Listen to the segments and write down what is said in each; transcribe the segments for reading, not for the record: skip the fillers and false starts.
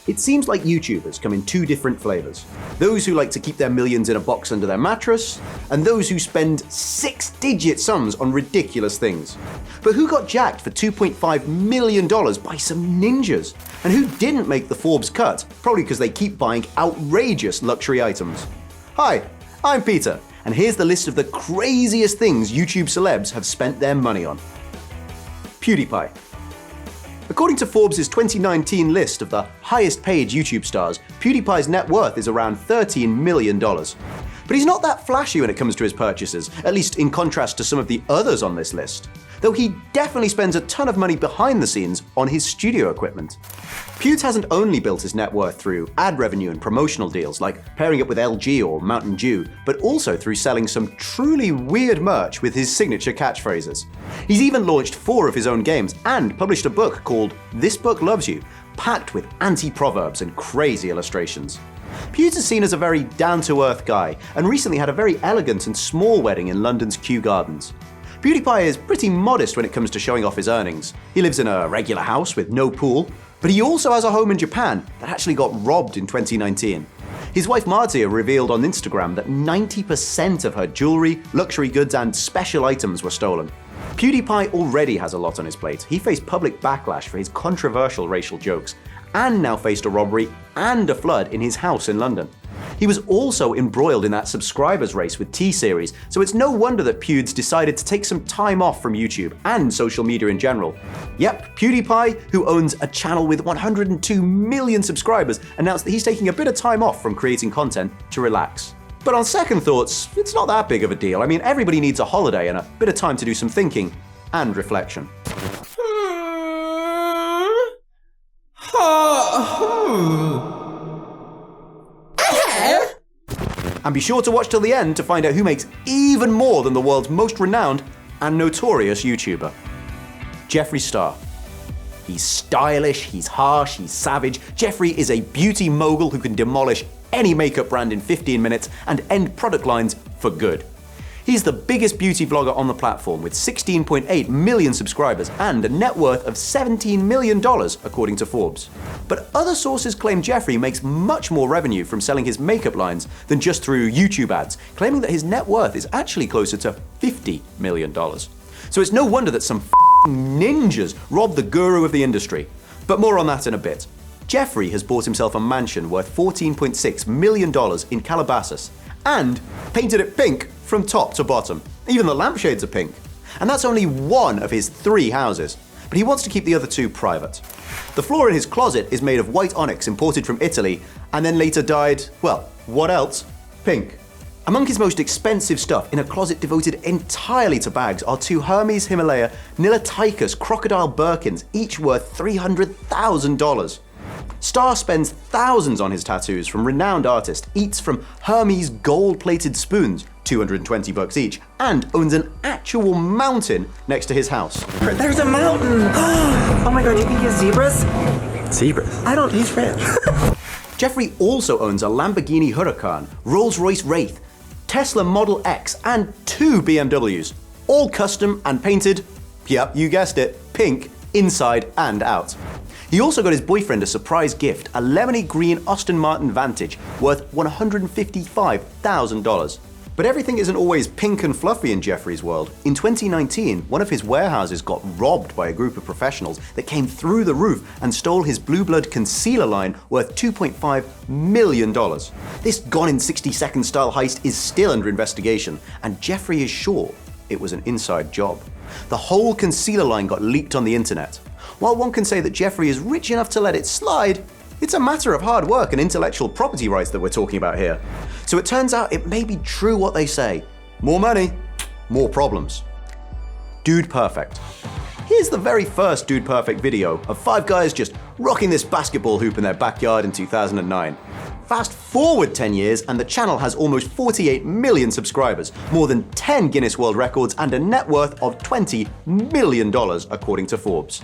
It seems like YouTubers come in two different flavors. Those who like to keep their millions in a box under their mattress, and those who spend six-digit sums on ridiculous things. But who got jacked for $2.5 million by some ninjas? And who didn't make the Forbes cut? Probably because they keep buying outrageous luxury items. Hi, I'm Peter, and here's the list of the craziest things YouTube celebs have spent their money on. PewDiePie. According to Forbes' 2019 list of the highest paid YouTube stars, PewDiePie's net worth is around $13 million. But he's not that flashy when it comes to his purchases, at least in contrast to some of the others on this list. Though he definitely spends a ton of money behind the scenes on his studio equipment. Pewds hasn't only built his net worth through ad revenue and promotional deals like pairing up with LG or Mountain Dew, but also through selling some truly weird merch with his signature catchphrases. He's even launched 4 of his own games and published a book called This Book Loves You, packed with anti-proverbs and crazy illustrations. Pewds is seen as a very down-to-earth guy and recently had a very elegant and small wedding in London's Kew Gardens. PewDiePie is pretty modest when it comes to showing off his earnings. He lives in a regular house with no pool, but he also has a home in Japan that actually got robbed in 2019. His wife Martia revealed on Instagram that 90% of her jewelry, luxury goods, and special items were stolen. PewDiePie already has a lot on his plate. He faced public backlash for his controversial racial jokes, and now faced a robbery and a flood in his house in London. He was also embroiled in that subscribers race with T-Series, so it's no wonder that Pewds decided to take some time off from YouTube and social media in general. Yep, PewDiePie, who owns a channel with 102 million subscribers, announced that he's taking a bit of time off from creating content to relax. But on second thoughts, it's not that big of a deal. I mean, everybody needs a holiday and a bit of time to do some thinking and reflection. And be sure to watch till the end to find out who makes even more than the world's most renowned and notorious YouTuber. Geoffrey Star. He's stylish, he's harsh, he's savage. Geoffrey is a beauty mogul who can demolish any makeup brand in 15 minutes and end product lines for good. He's the biggest beauty vlogger on the platform with 16.8 million subscribers and a net worth of $17 million according to Forbes. But other sources claim Geoffrey makes much more revenue from selling his makeup lines than just through YouTube ads, claiming that his net worth is actually closer to $50 million. So it's no wonder that some ninjas robbed the guru of the industry. But more on that in a bit. Geoffrey has bought himself a mansion worth $14.6 million in Calabasas and painted it pink from top to bottom. Even the lampshades are pink. And that's only one of his 3 houses, but he wants to keep the other 2 private. The floor in his closet is made of white onyx imported from Italy and then later dyed, well, what else? Pink. Among his most expensive stuff in a closet devoted entirely to bags are 2 Hermes Himalaya Niloticus crocodile Birkins, each worth $300,000. Star spends thousands on his tattoos from renowned artists, eats from Hermes gold-plated spoons, $220 each, and owns an actual mountain next to his house. There's a mountain! Oh my god, you think he has zebras? Zebras? I don't, he's rich. Geoffrey also owns a Lamborghini Huracan, Rolls-Royce Wraith, Tesla Model X, and 2 BMWs, all custom and painted, yep, you guessed it, pink, inside and out. He also got his boyfriend a surprise gift, a lemony green Aston Martin Vantage worth $155,000. But everything isn't always pink and fluffy in Geoffrey's world. In 2019, one of his warehouses got robbed by a group of professionals that came through the roof and stole his Blue Blood concealer line worth $2.5 million. This Gone in 60 Seconds style heist is still under investigation, and Geoffrey is sure it was an inside job. The whole concealer line got leaked on the internet. While one can say that Geoffrey is rich enough to let it slide, it's a matter of hard work and intellectual property rights that we're talking about here. So it turns out it may be true what they say. More money, more problems. Dude Perfect. Here's the very first Dude Perfect video of 5 guys just rocking this basketball hoop in their backyard in 2009. Fast forward 10 years and the channel has almost 48 million subscribers, more than 10 Guinness World Records, and a net worth of $20 million according to Forbes.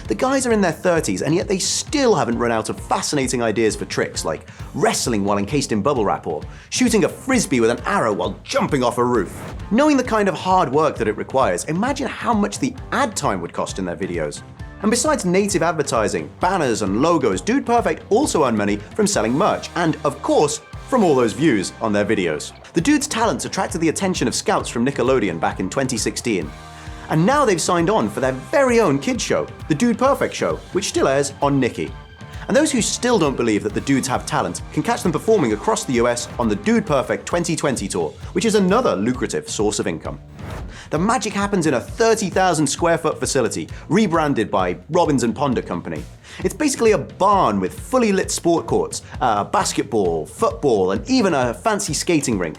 The guys are in their 30s and yet they still haven't run out of fascinating ideas for tricks like wrestling while encased in bubble wrap or shooting a frisbee with an arrow while jumping off a roof. Knowing the kind of hard work that it requires, imagine how much the ad time would cost in their videos. And besides native advertising, banners and logos, Dude Perfect also earned money from selling merch and, of course, from all those views on their videos. The dude's talents attracted the attention of scouts from Nickelodeon back in 2016. And now they've signed on for their very own kids show, The Dude Perfect Show, which still airs on Nicki. And those who still don't believe that the dudes have talent can catch them performing across the US on the Dude Perfect 2020 tour, which is another lucrative source of income. The magic happens in a 30,000 square foot facility, rebranded by Robbins & Ponder Company. It's basically a barn with fully lit sport courts, basketball, football, and even a fancy skating rink.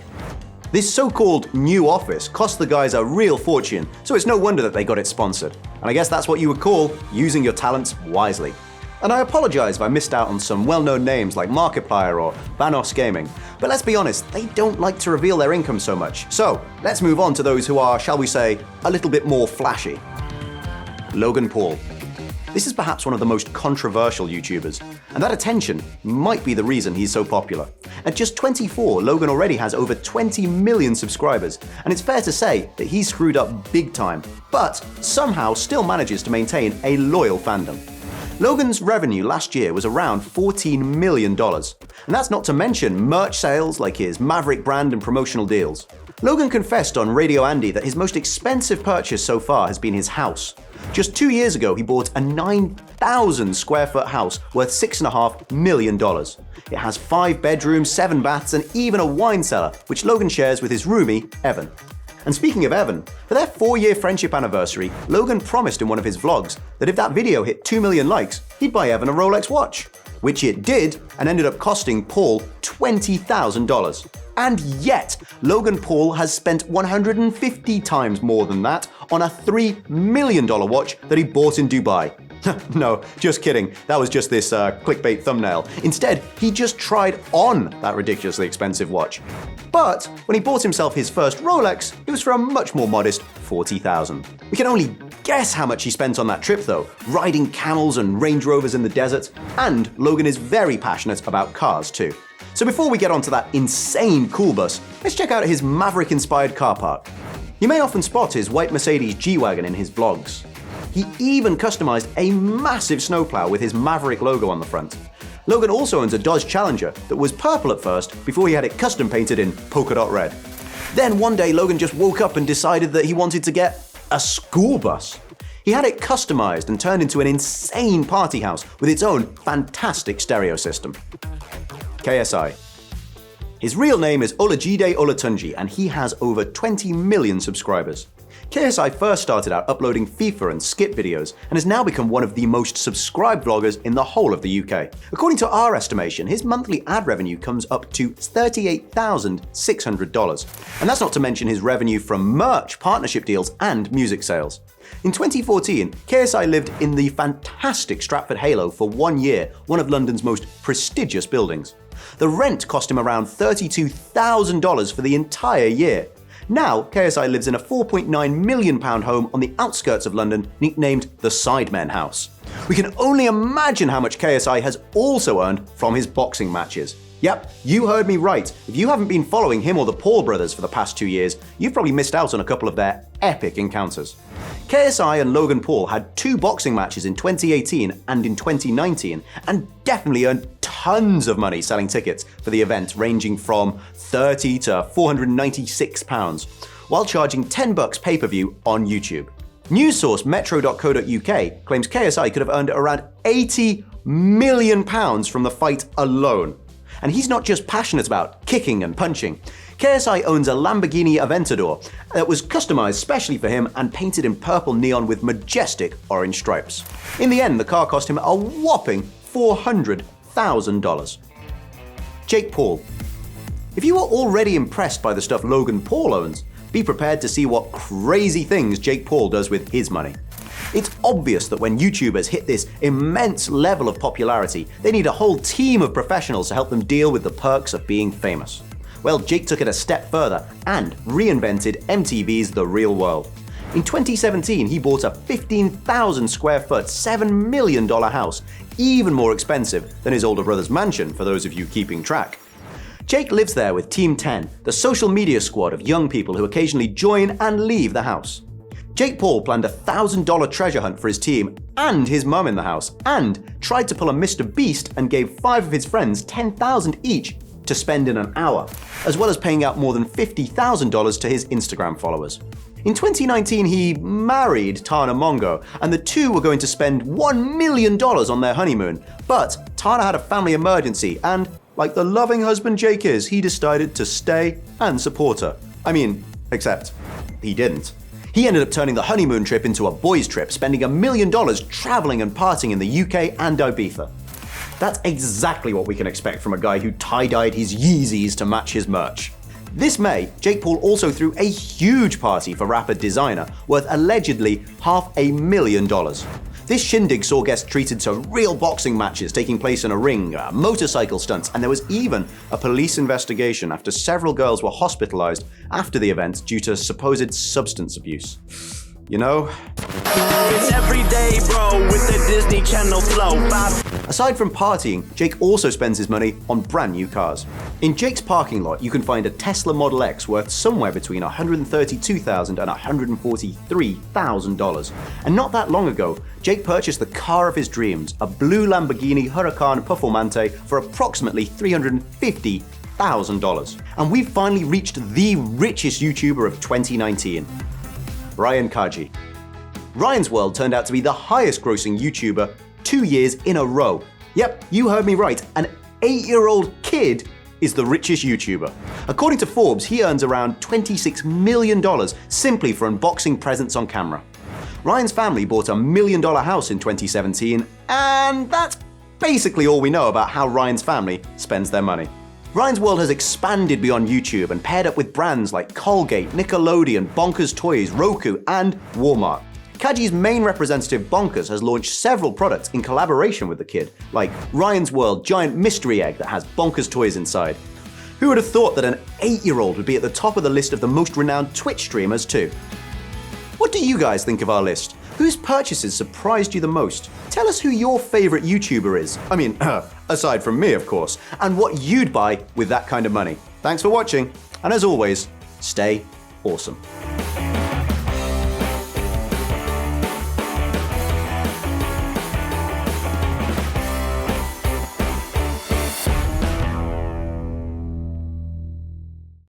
This so-called new office cost the guys a real fortune, so it's no wonder that they got it sponsored. And I guess that's what you would call using your talents wisely. And I apologize if I missed out on some well-known names like Markiplier or Vanos Gaming, but let's be honest, they don't like to reveal their income so much. So let's move on to those who are, shall we say, a little bit more flashy. Logan Paul. This is perhaps one of the most controversial YouTubers, and that attention might be the reason he's so popular. At just 24, Logan already has over 20 million subscribers, and it's fair to say that he's screwed up big time, but somehow still manages to maintain a loyal fandom. Logan's revenue last year was around $14 million, and that's not to mention merch sales like his Maverick brand and promotional deals. Logan confessed on Radio Andy that his most expensive purchase so far has been his house. Just 2 years ago, he bought a 9,000 square foot house worth $6.5 million. It has 5 bedrooms, 7 baths, and even a wine cellar, which Logan shares with his roomie, Evan. And speaking of Evan, for their 4-year friendship anniversary, Logan promised in one of his vlogs that if that video hit 2 million likes, he'd buy Evan a Rolex watch. Which it did, and ended up costing Paul $20,000. And yet, Logan Paul has spent 150 times more than that on a $3 million watch that he bought in Dubai. No, just kidding. That was just this clickbait thumbnail. Instead, he just tried on that ridiculously expensive watch. But when he bought himself his first Rolex, it was for a much more modest $40,000. We can only guess how much he spent on that trip though, riding camels and Range Rovers in the desert. And Logan is very passionate about cars too. So before we get onto that insane cool bus, let's check out his Maverick-inspired car park. You may often spot his white Mercedes G-Wagon in his vlogs. He even customized a massive snowplow with his Maverick logo on the front. Logan also owns a Dodge Challenger that was purple at first before he had it custom painted in polka dot red. Then one day Logan just woke up and decided that he wanted to get a school bus. He had it customized and turned into an insane party house with its own fantastic stereo system. KSI. His real name is Olajide Olatunji and he has over 20 million subscribers. KSI first started out uploading FIFA and skit videos and has now become one of the most subscribed vloggers in the whole of the UK. According to our estimation, his monthly ad revenue comes up to $38,600. And that's not to mention his revenue from merch, partnership deals, and music sales. In 2014, KSI lived in the fantastic Stratford Halo for 1 year, one of London's most prestigious buildings. The rent cost him around $32,000 for the entire year. Now, KSI lives in a £4.9 million home on the outskirts of London, nicknamed the Sidemen House. We can only imagine how much KSI has also earned from his boxing matches. Yep, you heard me right. If you haven't been following him or the Paul brothers for the past 2 years, you've probably missed out on a couple of their epic encounters. KSI and Logan Paul had 2 boxing matches in 2018 and in 2019, and definitely earned tons of money selling tickets for the event, ranging from £30 to £496, while charging $10 pay-per-view on YouTube. News source metro.co.uk claims KSI could have earned around £80 million from the fight alone. And he's not just passionate about kicking and punching. KSI owns a Lamborghini Aventador that was customized specially for him and painted in purple neon with majestic orange stripes. In the end, the car cost him a whopping $400,000. Jake Paul. If you are already impressed by the stuff Logan Paul owns, be prepared to see what crazy things Jake Paul does with his money. It's obvious that when YouTubers hit this immense level of popularity, they need a whole team of professionals to help them deal with the perks of being famous. Well, Jake took it a step further and reinvented MTV's The Real World. In 2017, he bought a 15,000 square foot, $7 million house, even more expensive than his older brother's mansion, for those of you keeping track. Jake lives there with Team 10, the social media squad of young people who occasionally join and leave the house. Jake Paul planned a $1,000 treasure hunt for his team and his mum in the house, and tried to pull a Mr. Beast and gave 5 of his friends $10,000 each to spend in an hour, as well as paying out more than $50,000 to his Instagram followers. In 2019, he married Tana Mongo, and the two were going to spend $1 million on their honeymoon. But Tana had a family emergency, and like the loving husband Jake is, he decided to stay and support her. I mean, except he didn't. He ended up turning the honeymoon trip into a boys' trip, spending $1 million traveling and partying in the UK and Ibiza. That's exactly what we can expect from a guy who tie-dyed his Yeezys to match his merch. This May, Jake Paul also threw a huge party for rapper Designer, worth allegedly $500,000. This shindig saw guests treated to real boxing matches taking place in a ring, motorcycle stunts, and there was even a police investigation after several girls were hospitalized after the event due to supposed substance abuse. You know? It's every day, bro, with the Disney Channel flow. Aside from partying, Jake also spends his money on brand new cars. In Jake's parking lot, you can find a Tesla Model X worth somewhere between $132,000 and $143,000. And not that long ago, Jake purchased the car of his dreams, a blue Lamborghini Huracan Performante, for approximately $350,000. And we've finally reached the richest YouTuber of 2019. Ryan Kaji. Ryan's World turned out to be the highest grossing YouTuber 2 years in a row. Yep, you heard me right, an 8-year-old kid is the richest YouTuber. According to Forbes, he earns around $26 million simply for unboxing presents on camera. Ryan's family bought a $1 million house in 2017, and that's basically all we know about how Ryan's family spends their money. Ryan's World has expanded beyond YouTube and paired up with brands like Colgate, Nickelodeon, Bonkers Toys, Roku, and Walmart. Kaji's main representative, Bonkers, has launched several products in collaboration with the kid, like Ryan's World Giant Mystery Egg that has Bonkers toys inside. Who would have thought that an 8-year-old would be at the top of the list of the most renowned Twitch streamers too? What do you guys think of our list? Whose purchases surprised you the most? Tell us who your favorite YouTuber is. I mean, aside from me, of course, and what you'd buy with that kind of money. Thanks for watching, and as always, stay awesome.